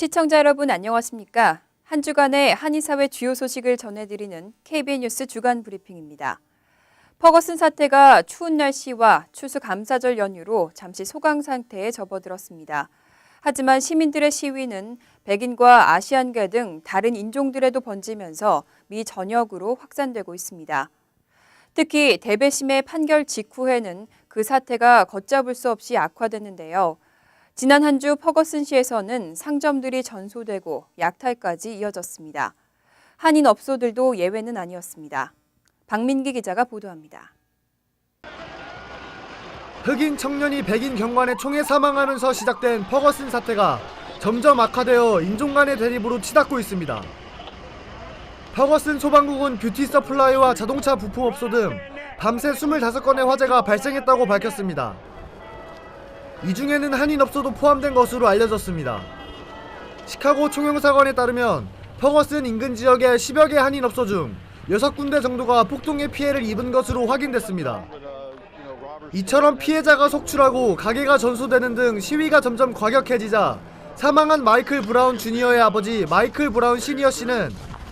시청자 여러분 안녕하십니까? 한 주간의 한인사회 주요 소식을 전해드리는 KBN 뉴스 주간 브리핑입니다. 퍼거슨 사태가 추운 날씨와 추수감사절 연휴로 잠시 소강 상태에 접어들었습니다. 하지만 시민들의 시위는 백인과 아시안계 등 다른 인종들에도 번지면서 미 전역으로 확산되고 있습니다. 특히 대배심의 판결 직후에는 그 사태가 걷잡을 수 없이 악화됐는데요. 지난 한 주 퍼거슨시에서는 상점들이 전소되고 약탈까지 이어졌습니다. 한인 업소들도 예외는 아니었습니다. 박민기 기자가 보도합니다. 흑인 청년이 백인 경관에 총에 사망하면서 시작된 퍼거슨 사태가 점점 악화되어 인종 간의 대립으로 치닫고 있습니다. 퍼거슨 소방국은 뷰티 서플라이와 자동차 부품업소 등 밤새 25건의 화재가 발생했다고 밝혔습니다. 이 중에는 한인 업소도 포함된 것으로 알려졌습니다. 시카고 총영사관에 따르면 퍼거슨 인근 지역의 10여 개 한인 업소 중 6군데 정도가 폭동의 피해를 입은 것으로 확인됐습니다. 이처럼 피해자가 속출하고 가게가 전소되는 등 시위가 점점 과격해지자 사망한 마이클 브라운 주니어의 아버지 마이클 브라운 시니어 씨는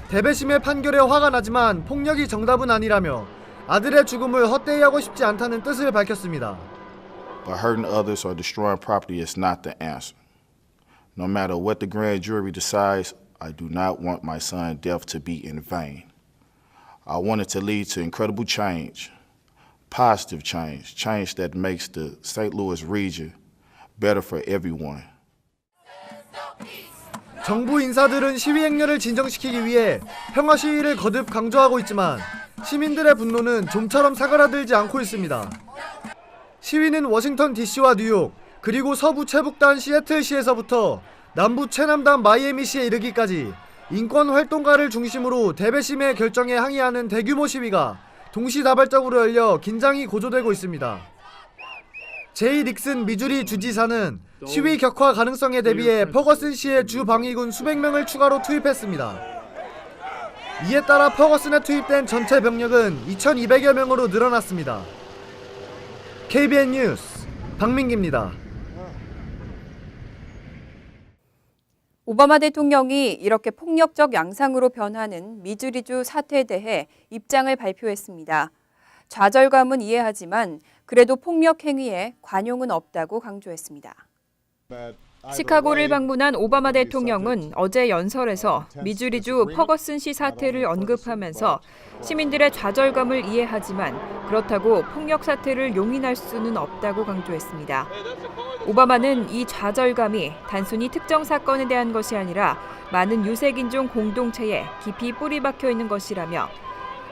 대배심의 판결에 화가 나지만 폭력이 정답은 아니라며 아들의 죽음을 헛되이 하고 싶지 않다는 뜻을 밝혔습니다. But hurting others or destroying property is not the answer. No matter what the grand jury decides, I do not want my son's death to be in vain. I want it to lead to incredible change, positive change, change that makes the St. Louis region better for everyone. 정부 인사들은 시위 행렬을 진정시키기 위해 평화 시위를 거듭 강조하고 있지만 시민들의 분노는 좀처럼 사그라들지 않고 있습니다. 시위는 워싱턴 DC와 뉴욕, 그리고 서부 최북단 시애틀시에서부터 남부 최남단 마이애미시에 이르기까지 인권활동가를 중심으로 대배심의 결정에 항의하는 대규모 시위가 동시다발적으로 열려 긴장이 고조되고 있습니다. 제이 닉슨 미주리 주지사는 시위 격화 가능성에 대비해 퍼거슨시의 주 방위군 수백 명을 추가로 투입했습니다. 이에 따라 퍼거슨에 투입된 전체 병력은 2,200여 명으로 늘어났습니다. KBN 뉴스 박민기입니다. 오바마 대통령이 이렇게 폭력적 양상으로 변하는 미주리주 사태에 대해 입장을 발표했습니다. 좌절감은 이해하지만 그래도 폭력 행위에 관용은 없다고 강조했습니다. 시카고를 방문한 오바마 대통령은 어제 연설에서 미주리주 퍼거슨시 사태를 언급하면서 시민들의 좌절감을 이해하지만 그렇다고 폭력 사태를 용인할 수는 없다고 강조했습니다. 오바마는 이 좌절감이 단순히 특정 사건에 대한 것이 아니라 많은 유색인종 공동체에 깊이 뿌리 박혀 있는 것이라며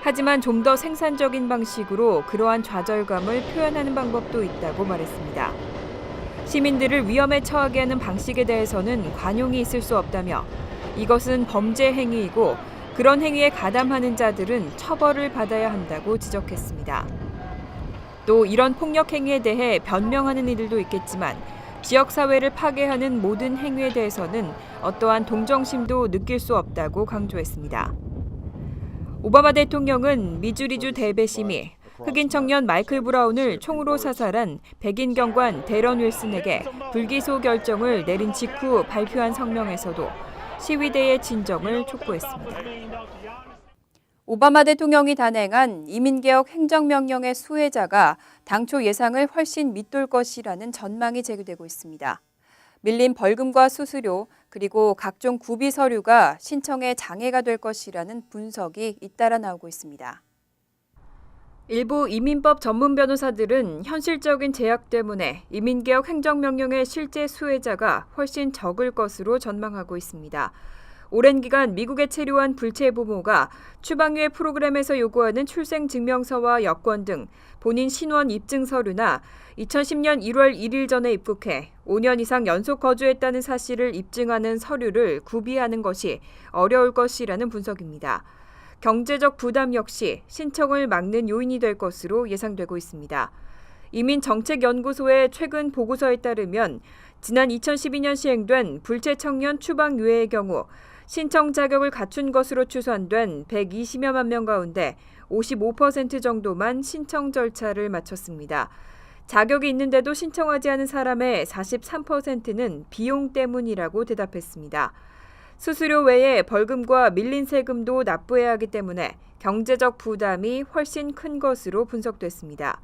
하지만 좀 더 생산적인 방식으로 그러한 좌절감을 표현하는 방법도 있다고 말했습니다. 시민들을 위험에 처하게 하는 방식에 대해서는 관용이 있을 수 없다며 이것은 범죄 행위이고 그런 행위에 가담하는 자들은 처벌을 받아야 한다고 지적했습니다. 또 이런 폭력 행위에 대해 변명하는 이들도 있겠지만 지역사회를 파괴하는 모든 행위에 대해서는 어떠한 동정심도 느낄 수 없다고 강조했습니다. 오바마 대통령은 미주리주 대배심이 흑인 청년 마이클 브라운을 총으로 사살한 백인 경관 데런 윌슨에게 불기소 결정을 내린 직후 발표한 성명에서도 시위대의 진정을 촉구했습니다. 오바마 대통령이 단행한 이민개혁 행정명령의 수혜자가 당초 예상을 훨씬 밑돌 것이라는 전망이 제기되고 있습니다. 밀린 벌금과 수수료 그리고 각종 구비 서류가 신청에 장애가 될 것이라는 분석이 잇따라 나오고 있습니다. 일부 이민법 전문 변호사들은 현실적인 제약 때문에 이민개혁 행정명령의 실제 수혜자가 훨씬 적을 것으로 전망하고 있습니다. 오랜 기간 미국에 체류한 불체 부모가 추방유예 프로그램에서 요구하는 출생증명서와 여권 등 본인 신원 입증 서류나 2010년 1월 1일 전에 입국해 5년 이상 연속 거주했다는 사실을 입증하는 서류를 구비하는 것이 어려울 것이라는 분석입니다. 경제적 부담 역시 신청을 막는 요인이 될 것으로 예상되고 있습니다. 이민정책연구소의 최근 보고서에 따르면 지난 2012년 시행된 불체 청년 추방 유예의 경우 신청 자격을 갖춘 것으로 추산된 120여만 명 가운데 55% 정도만 신청 절차를 마쳤습니다. 자격이 있는데도 신청하지 않은 사람의 43%는 비용 때문이라고 대답했습니다. 수수료 외에 벌금과 밀린 세금도 납부해야 하기 때문에 경제적 부담이 훨씬 큰 것으로 분석됐습니다.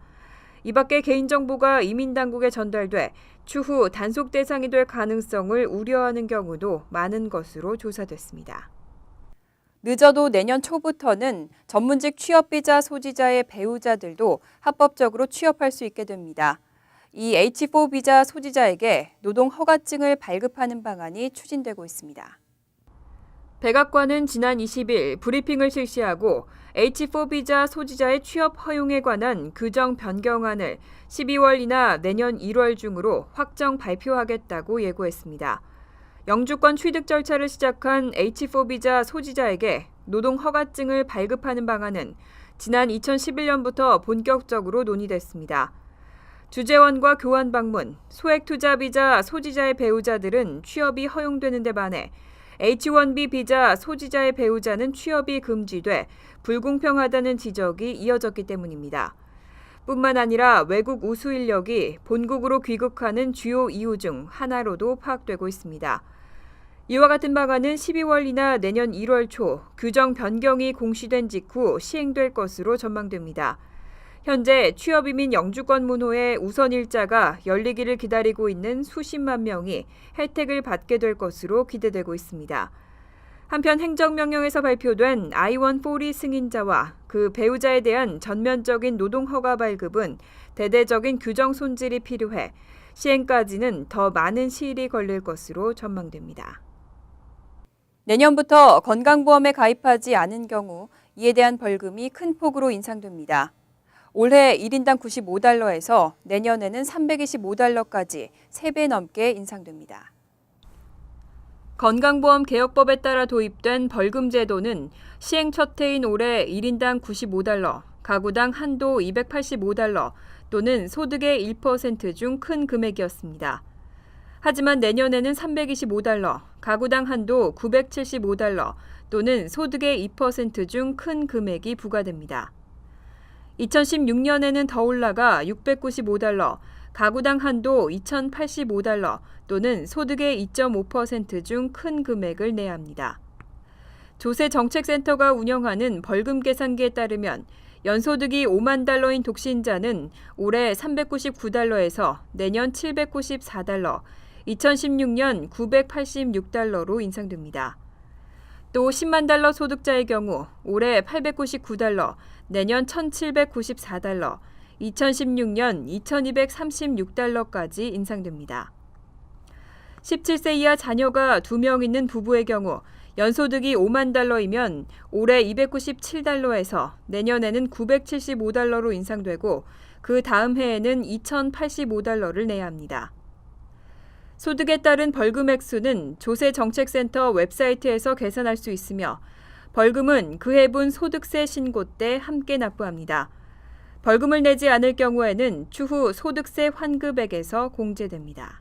이 밖에 개인정보가 이민당국에 전달돼 추후 단속 대상이 될 가능성을 우려하는 경우도 많은 것으로 조사됐습니다. 늦어도 내년 초부터는 전문직 취업비자 소지자의 배우자들도 합법적으로 취업할 수 있게 됩니다. 이 H4 비자 소지자에게 노동 허가증을 발급하는 방안이 추진되고 있습니다. 백악관은 지난 20일 브리핑을 실시하고 H4 비자 소지자의 취업 허용에 관한 규정 변경안을 12월이나 내년 1월 중으로 확정 발표하겠다고 예고했습니다. 영주권 취득 절차를 시작한 H4 비자 소지자에게 노동 허가증을 발급하는 방안은 지난 2011년부터 본격적으로 논의됐습니다. 주재원과 교환 방문, 소액 투자 비자 소지자의 배우자들은 취업이 허용되는 데 반해 H1B 비자 소지자의 배우자는 취업이 금지돼 불공평하다는 지적이 이어졌기 때문입니다. 뿐만 아니라 외국 우수 인력이 본국으로 귀국하는 주요 이유 중 하나로도 파악되고 있습니다. 이와 같은 방안은 12월이나 내년 1월 초 규정 변경이 공시된 직후 시행될 것으로 전망됩니다. 현재 취업이민 영주권 문호의 우선 일자가 열리기를 기다리고 있는 수십만 명이 혜택을 받게 될 것으로 기대되고 있습니다. 한편 행정명령에서 발표된 I-140 승인자와 그 배우자에 대한 전면적인 노동허가 발급은 대대적인 규정 손질이 필요해 시행까지는 더 많은 시일이 걸릴 것으로 전망됩니다. 내년부터 건강보험에 가입하지 않은 경우 이에 대한 벌금이 큰 폭으로 인상됩니다. 올해 1인당 95달러에서 내년에는 325달러까지 3배 넘게 인상됩니다. 건강보험 개혁법에 따라 도입된 벌금 제도는 시행 첫 해인 올해 1인당 95달러, 가구당 한도 285달러 또는 소득의 1% 중 큰 금액이었습니다. 하지만 내년에는 325달러, 가구당 한도 975달러 또는 소득의 2% 중 큰 금액이 부과됩니다. 2016년에는 더 올라가 695달러, 가구당 한도 2,085달러 또는 소득의 2.5% 중 큰 금액을 내야 합니다. 조세정책센터가 운영하는 벌금 계산기에 따르면 연소득이 5만 달러인 독신자는 올해 399달러에서 내년 794달러, 2016년 986달러로 인상됩니다. 또 10만 달러 소득자의 경우 올해 899달러, 내년 1,794달러, 2016년 2,236달러까지 인상됩니다. 17세 이하 자녀가 2명 있는 부부의 경우 연소득이 5만 달러이면 올해 297달러에서 내년에는 975달러로 인상되고 그 다음 해에는 2,085달러를 내야 합니다. 소득에 따른 벌금 액수는 조세정책센터 웹사이트에서 계산할 수 있으며 벌금은 그 해분 소득세 신고 때 함께 납부합니다. 벌금을 내지 않을 경우에는 추후 소득세 환급액에서 공제됩니다.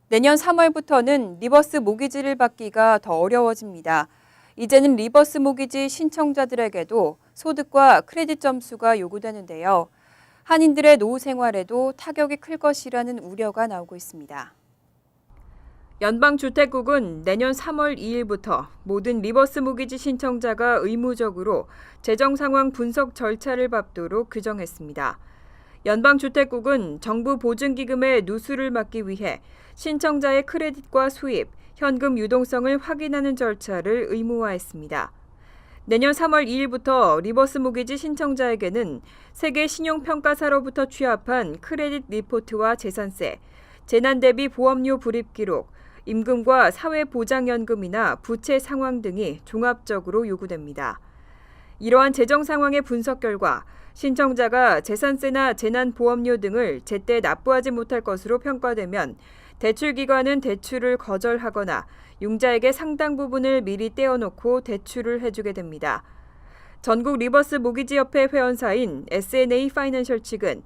내년 3월부터는 리버스 모기지를 받기가 더 어려워집니다. 이제는 리버스 모기지 신청자들에게도 소득과 크레딧 점수가 요구되는데요. 한인들의 노후 생활에도 타격이 클 것이라는 우려가 나오고 있습니다. 연방주택국은 내년 3월 2일부터 모든 리버스 모기지 신청자가 의무적으로 재정 상황 분석 절차를 밟도록 규정했습니다. 연방주택국은 정부 보증기금의 누수를 막기 위해 신청자의 크레딧과 수입, 현금 유동성을 확인하는 절차를 의무화했습니다. 내년 3월 2일부터 리버스 모기지 신청자에게는 세계 신용평가사로부터 취합한 크레딧 리포트와 재산세, 재난대비 보험료 불입 기록, 임금과 사회보장연금이나 부채 상황 등이 종합적으로 요구됩니다. 이러한 재정 상황의 분석 결과 신청자가 재산세나 재난보험료 등을 제때 납부하지 못할 것으로 평가되면 대출기관은 대출을 거절하거나 융자에게 상당 부분을 미리 떼어놓고 대출을 해주게 됩니다. 전국 리버스 모기지협회 회원사인 S&A 파이낸셜 측은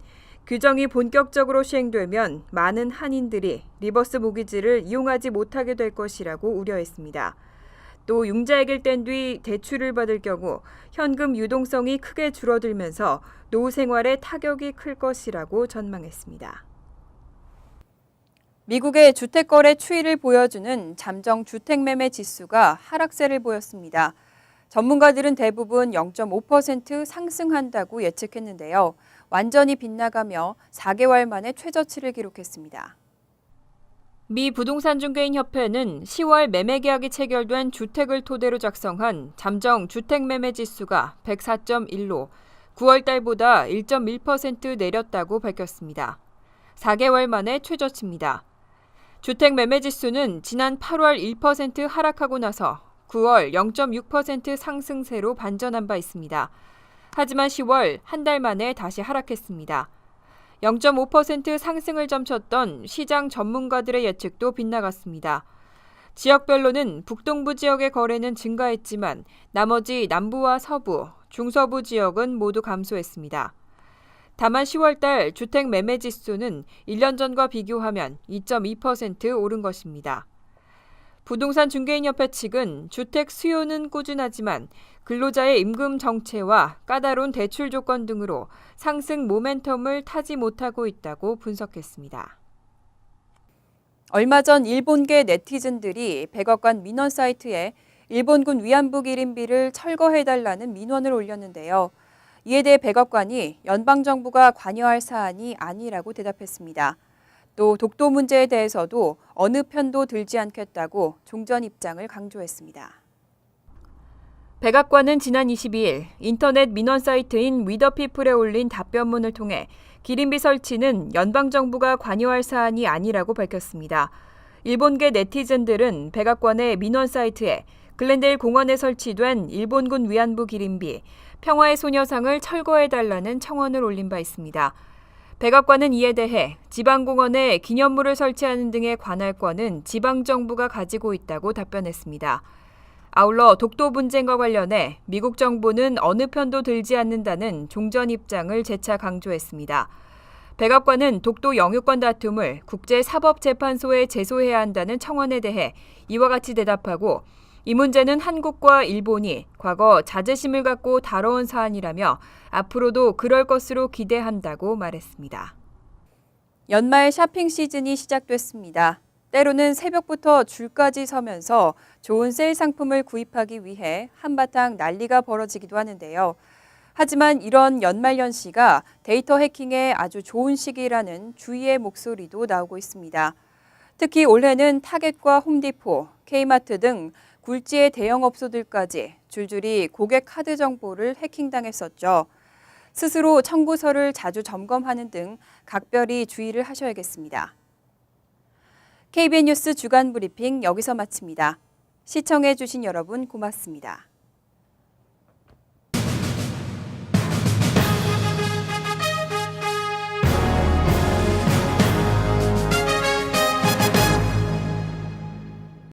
규정이 본격적으로 시행되면 많은 한인들이 리버스 모기지를 이용하지 못하게 될 것이라고 우려했습니다. 또 융자액을 뗀 뒤 대출을 받을 경우 현금 유동성이 크게 줄어들면서 노후 생활에 타격이 클 것이라고 전망했습니다. 미국의 주택거래 추이를 보여주는 잠정 주택매매 지수가 하락세를 보였습니다. 전문가들은 대부분 0.5% 상승한다고 예측했는데요. 완전히 빗나가며 4개월 만에 최저치를 기록했습니다. 미 부동산중개인협회는 10월 매매계약이 체결된 주택을 토대로 작성한 잠정 주택매매지수가 104.1로 9월 달보다 1.1% 내렸다고 밝혔습니다. 4개월 만에 최저치입니다. 주택매매지수는 지난 8월 1% 하락하고 나서 9월 0.6% 상승세로 반전한 바 있습니다. 하지만 10월 한 달 만에 다시 하락했습니다. 0.5% 상승을 점쳤던 시장 전문가들의 예측도 빗나갔습니다. 지역별로는 북동부 지역의 거래는 증가했지만 나머지 남부와 서부, 중서부 지역은 모두 감소했습니다. 다만 10월 달 주택 매매 지수는 1년 전과 비교하면 2.2% 오른 것입니다. 부동산 중개인협회 측은 주택 수요는 꾸준하지만 근로자의 임금 정체와 까다로운 대출 조건 등으로 상승 모멘텀을 타지 못하고 있다고 분석했습니다. 얼마 전 일본계 네티즌들이 백악관 민원 사이트에 일본군 위안부 기림비를 철거해달라는 민원을 올렸는데요. 이에 대해 백악관이 연방정부가 관여할 사안이 아니라고 대답했습니다. 또 독도 문제에 대해서도 어느 편도 들지 않겠다고 종전 입장을 강조했습니다. 백악관은 지난 22일 인터넷 민원 사이트인 위더피플에 올린 답변문을 통해 기림비 설치는 연방정부가 관여할 사안이 아니라고 밝혔습니다. 일본계 네티즌들은 백악관의 민원 사이트에 글렌데일 공원에 설치된 일본군 위안부 기림비, 평화의 소녀상을 철거해달라는 청원을 올린 바 있습니다. 백악관은 이에 대해 지방공원에 기념물을 설치하는 등의 관할권은 지방정부가 가지고 있다고 답변했습니다. 아울러 독도 분쟁과 관련해 미국 정부는 어느 편도 들지 않는다는 종전 입장을 재차 강조했습니다. 백악관은 독도 영유권 다툼을 국제사법재판소에 제소해야 한다는 청원에 대해 이와 같이 대답하고 이 문제는 한국과 일본이 과거 자제심을 갖고 다뤄온 사안이라며 앞으로도 그럴 것으로 기대한다고 말했습니다. 연말 쇼핑 시즌이 시작됐습니다. 때로는 새벽부터 줄까지 서면서 좋은 세일 상품을 구입하기 위해 한바탕 난리가 벌어지기도 하는데요. 하지만 이런 연말연시가 데이터 해킹에 아주 좋은 시기라는 주의의 목소리도 나오고 있습니다. 특히 올해는 타겟과 홈디포, K마트 등 굴지의 대형업소들까지 줄줄이 고객 카드 정보를 해킹당했었죠. 스스로 청구서를 자주 점검하는 등 각별히 주의를 하셔야겠습니다. KBN 뉴스 주간 브리핑 여기서 마칩니다. 시청해 주신 여러분 고맙습니다.